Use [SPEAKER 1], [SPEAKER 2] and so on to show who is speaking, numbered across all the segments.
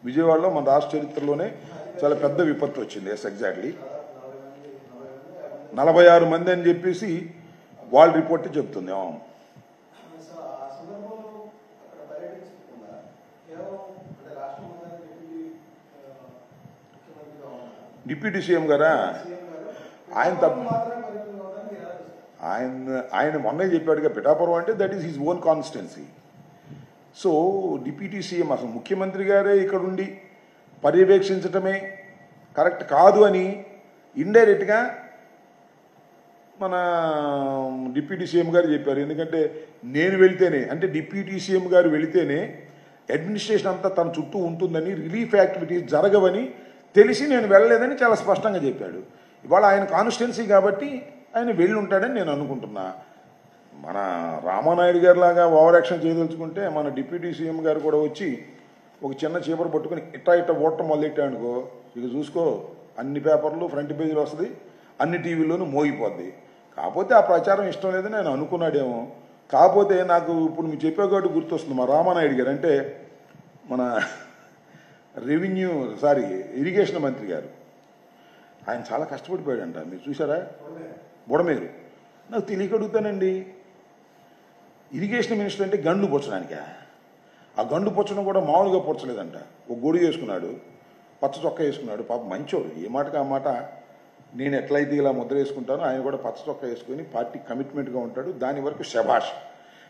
[SPEAKER 1] విజయవాడలో మన రాష్ట్ర చరిత్రలోనే చాలా పెద్ద విపత్తు వచ్చింది. ఎస్, ఎగ్జాక్ట్లీ 46 మంది అని చెప్పేసి వాళ్ళ రిపోర్ట్ చెప్తుంది. డిప్యూటీ సీఎం గారా ఆయన మొన్నే చెప్పాడుగా పిఠాపురం అంటే that is his own constituency. So deputy CM అసలు ముఖ్యమంత్రి గారే ఇక్కడ ఉండి పర్యవేక్షించటమే కరెక్ట్ కాదు అని ఇండైరెక్ట్గా మన డిప్యూటీ సీఎం గారు చెప్పారు. ఎందుకంటే నేను వెళితేనే అంటే డిప్యూటీ సీఎం గారు వెళితేనే అడ్మినిస్ట్రేషన్ అంతా తన చుట్టూ ఉంటుందని, రిలీఫ్ యాక్టివిటీస్ జరగవని తెలిసి నేను వెళ్ళలేదని చాలా స్పష్టంగా చెప్పాడు. ఇవాళ ఆయన కాన్స్టిట్యున్సీ కాబట్టి ఆయన వెళ్ళి ఉంటాడని నేను అనుకుంటున్నా. మన రామానాయుడు గారి లాగా ఓవర్ యాక్షన్ చేయదలుచుకుంటే మన డిప్యూటీ సీఎం గారు కూడా వచ్చి ఒక చిన్న చీపరు పట్టుకుని ఇట్ట ఓటం మొదలెట్టానుకో, ఇక చూసుకో అన్ని పేపర్లు ఫ్రంట్ పేజీలు వస్తుంది, అన్ని టీవీల్లోనూ మోగిపోద్ది. కాకపోతే ఆ ప్రచారం ఇష్టం లేదని నేను అనుకున్నాడేమో. కాకపోతే నాకు ఇప్పుడు మీరు చెప్పే కాబట్టి గుర్తొస్తుంది మా రామానాయుడు గారు అంటే మన ఇరిగేషన్ మంత్రి గారు. ఆయన చాలా కష్టపడిపోయాడంట, మీరు చూసారా? బుడమేరు నాకు తెలియక అడుగుతానండి, ఇరిగేషన్ మినిస్టర్ అంటే గండు పొచ్చడానికా? ఆ గండు పొచ్చడం కూడా మామూలుగా పొచ్చలేదంట. ఒక గొడుగు వేసుకున్నాడు, పచ్చ చొక్కా వేసుకున్నాడు. పాప మంచోడు, ఏ మాటకి ఆ మాట. నేను ఎట్లయితే ఇలా ముద్ర వేసుకుంటానో ఆయన కూడా పచ్చ చొక్కా వేసుకుని పార్టీ కమిట్మెంట్గా ఉంటాడు. దాని వరకు శభాష్.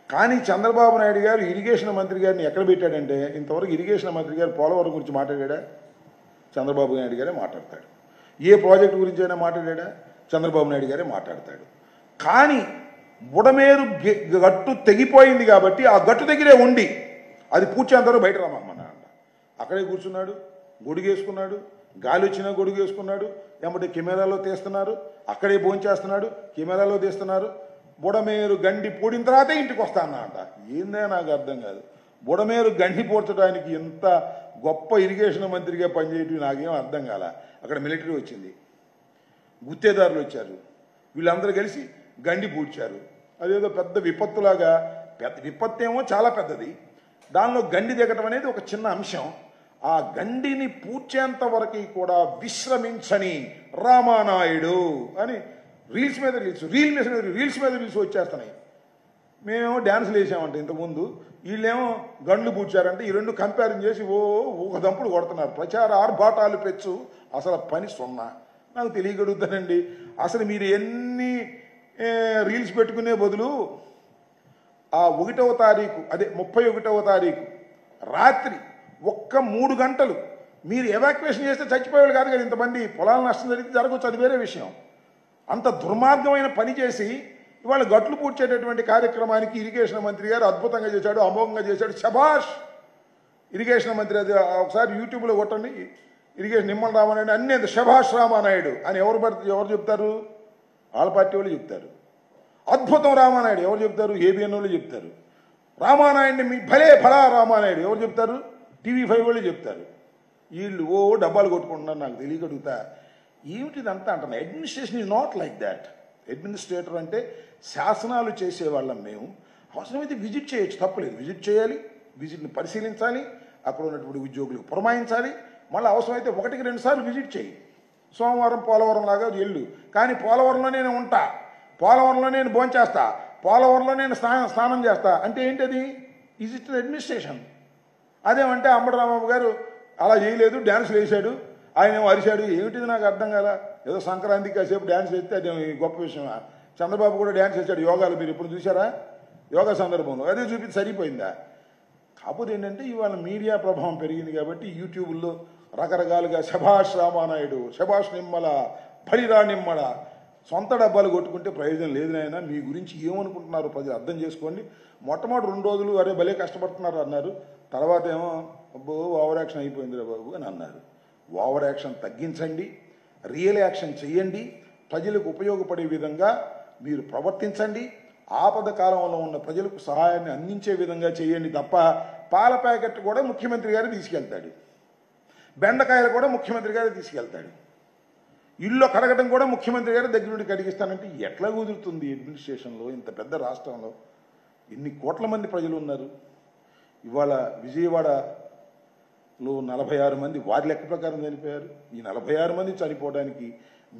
[SPEAKER 1] కానీ చంద్రబాబు నాయుడు గారు ఇరిగేషన్ మంత్రి గారిని ఎక్కడ పెట్టాడంటే ఇంతవరకు ఇరిగేషన్ మంత్రి గారు పోలవరం గురించి మాట్లాడా? చంద్రబాబు నాయుడు గారే మాట్లాడతాడు. ఏ ప్రాజెక్టు గురించి అయినా మాట్లాడా? చంద్రబాబు నాయుడు గారే మాట్లాడతాడు. కానీ బుడమేరు గట్టు తెగిపోయింది కాబట్టి ఆ గట్టు దగ్గరే ఉండి అది పూడ్చేంతవరకు బయట రమ్మన్నాడు. అక్కడే కూర్చున్నాడు, గొడుగేసుకున్నాడు, గాలి వచ్చినా గొడుగేసుకున్నాడు. ఏమంటే కెమెరాలో తీస్తున్నారు, అక్కడే భోంచేస్తున్నాడు, కెమెరాలో తీస్తున్నారు. బుడమేరు గండి పూడిన తర్వాతే ఇంటికి వస్తా అన్నమాట. ఏందే నాకు అర్థం కాదు. బుడమేరు గండి పూడ్చడానికి ఎంత గొప్ప ఇరిగేషన్ మంత్రిగా పనిచేయటం నాకేం అర్థం కాల. అక్కడ మిలిటరీ వచ్చింది, గుత్తేదారులు వచ్చారు, వీళ్ళందరూ కలిసి గండి పూడ్చారు. అదేదో పెద్ద విపత్తులాగా. పెద్ద విపత్తు ఏమో చాలా పెద్దది, దానిలో గండి దిగటం అనేది ఒక చిన్న అంశం. ఆ గండిని పూడ్చేంత వరకు కూడా విశ్రమించని రామానాయుడు అని రీల్స్ మీద రీల్స్ వచ్చేస్తున్నాయి. మేమేమో డ్యాన్సులు వేసామంట ఇంతకుముందు, వీళ్ళేమో గండ్లు పూడ్చారంటే ఈ రెండు కంపేరింగ్ చేసి ఒక దంపుడు కొడుతున్నారు. ప్రచార ఆర్భాటాలు పెచ్చు, అసలు పని సున్నా. నాకు తెలియగలుగుతానండి, అసలు మీరు ఎన్ని రీల్స్ పెట్టుకునే బదులు ఆ 1వ తారీఖు అదే 31వ తారీఖు రాత్రి 3 గంటలు మీరు ఎవాక్యుయేషన్ చేస్తే చచ్చిపోయేవాళ్ళు కాదు కదా ఇంతమంది. పొలాల నష్టం జరిగితే జరగవచ్చు, అది వేరే విషయం. అంత దుర్మార్గమైన పని చేసి ఇవాళ గట్లు పూడ్చేటటువంటి కార్యక్రమానికి ఇరిగేషన్ మంత్రి గారు అద్భుతంగా చేశాడు, అమోఘంగా చేశాడు. శభాష్ ఇరిగేషన్ మంత్రి. అది ఒకసారి యూట్యూబ్లో కొట్టండి, ఇరిగేషన్ నిమ్మల రామానాయుడు అన్నీ శభాష్ రామానాయుడు అని ఎవరు చెప్తారు? వాళ్ళ పార్టీ వాళ్ళు చెప్తారు. అద్భుతం రామానాయుడు ఎవరు చెప్తారు? ఏబిఎన్ వాళ్ళు చెప్తారు. రామానాయుడిని మీ భలే రామానాయుడు ఎవరు చెప్తారు? TV5 వాళ్ళు చెప్తారు. వీళ్ళు డబ్బాలు కొట్టుకుంటున్నారు. నాకు తెలియగలుగుతా ఏమిటిదంతా అంటున్నా. Administration is not like that. Administrator అంటే శాసనాలు చేసేవాళ్ళం మేము. అవసరమైతే విజిట్ చేయొచ్చు, తప్పలేదు. విజిట్ చేయాలి, విజిట్ని పరిశీలించాలి, అక్కడ ఉన్నటువంటి ఉద్యోగులకు పురమాయించాలి. మళ్ళీ అవసరమైతే 1-2 సార్లు విజిట్ చేయి. సోమవారం పోలవరం లాగా వెళ్ళు, కానీ పోలవరంలో నేను ఉంటా, పోలవరంలో నేను భోంచేస్తా, పోలవరంలో నేను స్నానం చేస్తా అంటే ఏంటది? Is it administration? అదేమంటే అంబటి రాంబాబు గారు అలా చేయలేదు, డ్యాన్స్లు వేసాడు, ఆయన ఏమో అరిశాడు. ఏమిటిది నాకు అర్థం కదా. ఏదో సంక్రాంతికి కాసేపు డ్యాన్స్ వేస్తే అది గొప్ప విషయం. చంద్రబాబు కూడా డ్యాన్స్ వేసాడు యోగాలు, మీరు ఎప్పుడు చూసారా? యోగా సందర్భంలో అదే చూపించి సరిపోయిందా? కాకపోతే ఏంటంటే ఇవాళ మీడియా ప్రభావం పెరిగింది కాబట్టి యూట్యూబ్లో రకరకాలుగా శభాష్ రామానాయుడు, శభాష్ నిమ్మల, బలిరా నిమ్మల, సొంత డబ్బాలు కొట్టుకుంటే ప్రయోజనం లేదు నాయన. మీ గురించి ఏమనుకుంటున్నారు ప్రజలు అర్థం చేసుకోండి. మొట్టమొదటి 2 రోజులు అరే భలే కష్టపడుతున్నారు అన్నారు, తర్వాత ఏమో అబ్బో ఓవర్ యాక్షన్ అయిపోయిందిరా బాబు అని అన్నారు. ఓవర్ యాక్షన్ తగ్గించండి, రియల్ యాక్షన్ చెయ్యండి, ప్రజలకు ఉపయోగపడే విధంగా మీరు ప్రవర్తించండి, ఆపద కాలంలో ఉన్న ప్రజలకు సహాయాన్ని అందించే విధంగా చేయండి తప్ప పాల ప్యాకెట్ కూడా ముఖ్యమంత్రి గారు తీసుకెళ్తాడు, బెండకాయలు కూడా ముఖ్యమంత్రి గారు తీసుకెళ్తాడు, ఇల్లు కడగడం కూడా ముఖ్యమంత్రి గారు దగ్గర నుండి కడిగిస్తానంటే ఎట్లా కుదురుతుంది? అడ్మినిస్ట్రేషన్లో ఇంత పెద్ద రాష్ట్రంలో ఎన్ని కోట్ల మంది ప్రజలు ఉన్నారు. ఇవాళ విజయవాడ 46 మంది వారి లెక్క ప్రకారం చనిపోయారు. ఈ 46 మంది చనిపోవడానికి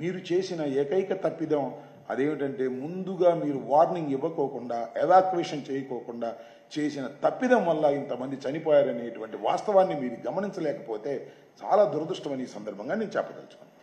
[SPEAKER 1] మీరు చేసిన ఏకైక తప్పిదం అదేమిటంటే ముందుగా మీరు వార్నింగ్ ఇవ్వకోకుండా, ఎవాక్యుయేషన్ చేయకోకుండా చేసిన తప్పిదం వల్ల ఇంతమంది చనిపోయారనేటువంటి వాస్తవాన్ని మీరు గమనించలేకపోతే చాలా దురదృష్టమని ఈ సందర్భంగా నేను చెప్పదలుచుకున్నాను.